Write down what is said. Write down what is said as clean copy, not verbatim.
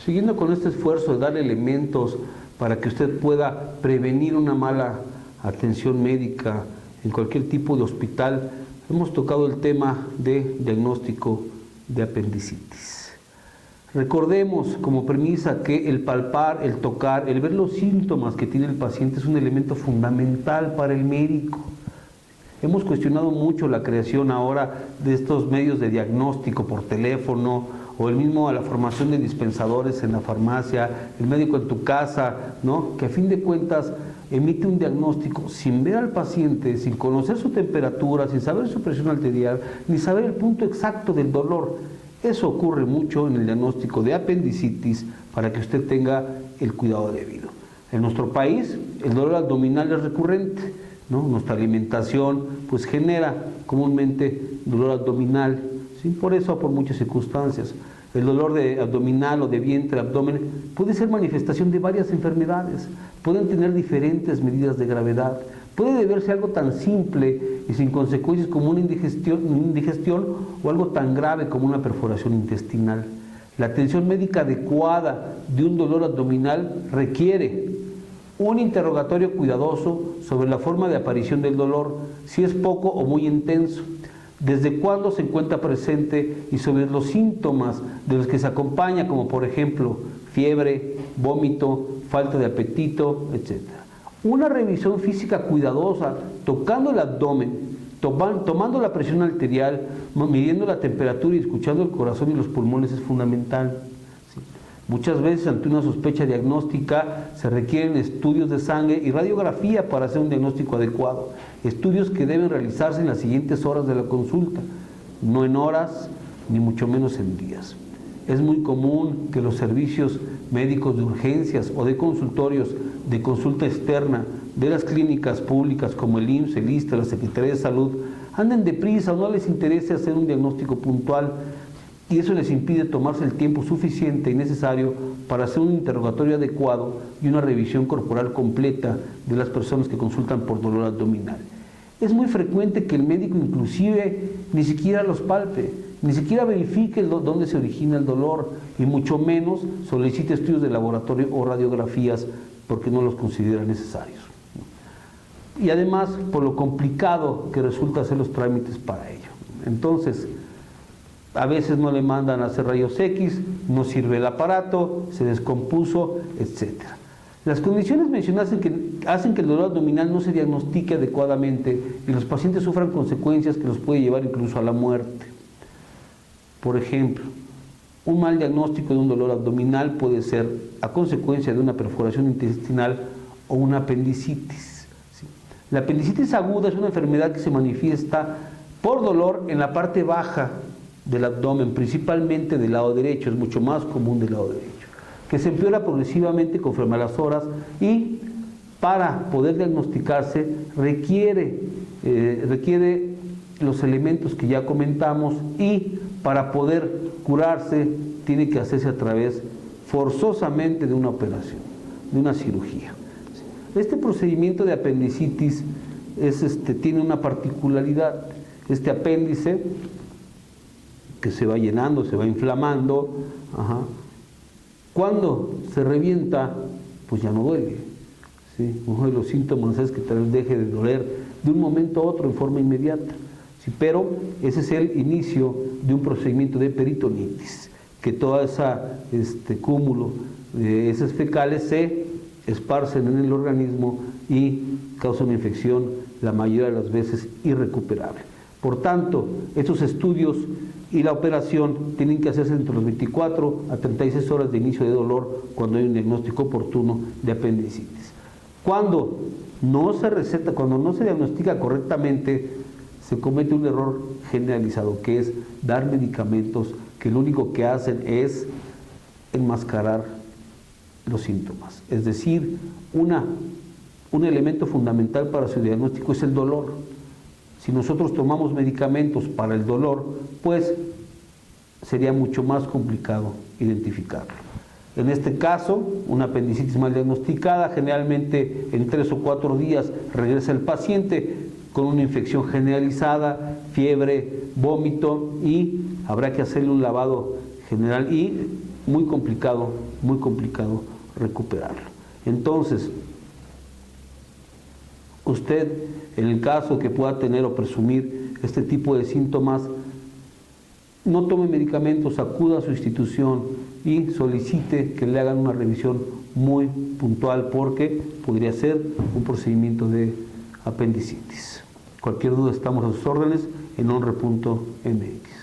Siguiendo con este esfuerzo de dar elementos para que usted pueda prevenir una mala atención médica en cualquier tipo de hospital, hemos tocado el tema de diagnóstico de apendicitis. Recordemos como premisa que el palpar, el tocar, el ver los síntomas que tiene el paciente es un elemento fundamental para el médico. Hemos cuestionado mucho la creación ahora de estos medios de diagnóstico por teléfono o el mismo a la formación de dispensadores en la farmacia, el médico en tu casa, ¿no? Que a fin de cuentas emite un diagnóstico sin ver al paciente, sin conocer su temperatura, sin saber su presión arterial, ni saber el punto exacto del dolor. Eso ocurre mucho en el diagnóstico de apendicitis para que usted tenga el cuidado debido. En nuestro país el dolor abdominal es recurrente, ¿no? Nuestra alimentación pues genera comúnmente dolor abdominal, ¿sí? Por eso, por muchas circunstancias. El dolor de abdominal o de vientre, abdomen, puede ser manifestación de varias enfermedades, pueden tener diferentes medidas de gravedad, puede deberse a algo tan simple y sin consecuencias como una indigestión o algo tan grave como una perforación intestinal. La atención médica adecuada de un dolor abdominal requiere un interrogatorio cuidadoso sobre la forma de aparición del dolor, si es poco o muy intenso, desde cuándo se encuentra presente y sobre los síntomas de los que se acompaña, como por ejemplo fiebre, vómito, falta de apetito, etc. Una revisión física cuidadosa, tocando el abdomen, tomando la presión arterial, midiendo la temperatura y escuchando el corazón y los pulmones es fundamental. ¿Sí? Muchas veces ante una sospecha diagnóstica se requieren estudios de sangre y radiografía para hacer un diagnóstico adecuado. Estudios que deben realizarse en las siguientes horas de la consulta, no en horas ni mucho menos en días. Es muy común que los servicios médicos de urgencias o de consultorios de consulta externa de las clínicas públicas como el IMSS, el ISSSTE, la Secretaría de Salud, anden deprisa o no les interese hacer un diagnóstico puntual y eso les impide tomarse el tiempo suficiente y necesario para hacer un interrogatorio adecuado y una revisión corporal completa de las personas que consultan por dolor abdominal. Es muy frecuente que el médico inclusive ni siquiera los palpe, ni siquiera verifique dónde se origina el dolor y mucho menos solicite estudios de laboratorio o radiografías porque no los considera necesarios. Y además por lo complicado que resulta hacer los trámites para ello. Entonces, a veces no le mandan a hacer rayos X, no sirve el aparato, se descompuso, etc. Las condiciones mencionadas hacen que el dolor abdominal no se diagnostique adecuadamente y los pacientes sufran consecuencias que los puede llevar incluso a la muerte. Por ejemplo, un mal diagnóstico de un dolor abdominal puede ser a consecuencia de una perforación intestinal o una apendicitis. ¿Sí? La apendicitis aguda es una enfermedad que se manifiesta por dolor en la parte baja del abdomen, principalmente del lado derecho, es mucho más común del lado derecho, que se empeora progresivamente conforme a las horas y para poder diagnosticarse requiere los elementos que ya comentamos y para poder curarse tiene que hacerse a través forzosamente de una operación, de una cirugía. Este procedimiento de apendicitis tiene una particularidad. Este apéndice que se va llenando, se va inflamando, cuando se revienta, pues ya no duele. ¿Sí? Uno de los síntomas es que tal vez deje de doler de un momento a otro en forma inmediata. ¿Sí? Pero ese es el inicio de un procedimiento de peritonitis, que todo ese cúmulo de heces fecales se esparcen en el organismo y causa una infección la mayoría de las veces irrecuperable. Por tanto, estos estudios y la operación tienen que hacerse entre los 24 a 36 horas de inicio de dolor cuando hay un diagnóstico oportuno de apendicitis. Cuando no se receta, cuando no se diagnostica correctamente, se comete un error generalizado, que es dar medicamentos que lo único que hacen es enmascarar los síntomas. Es decir, un elemento fundamental para su diagnóstico es el dolor. Si nosotros tomamos medicamentos para el dolor, pues sería mucho más complicado identificarlo. En este caso, una apendicitis mal diagnosticada, generalmente en 3 o 4 días regresa el paciente con una infección generalizada, fiebre, vómito y habrá que hacerle un lavado general y muy complicado muy complicado recuperarlo. Entonces, usted, en el caso que pueda tener o presumir este tipo de síntomas, no tome medicamentos, acuda a su institución y solicite que le hagan una revisión muy puntual, porque podría ser un procedimiento de apendicitis. Cualquier duda, estamos a sus órdenes en honre.mx.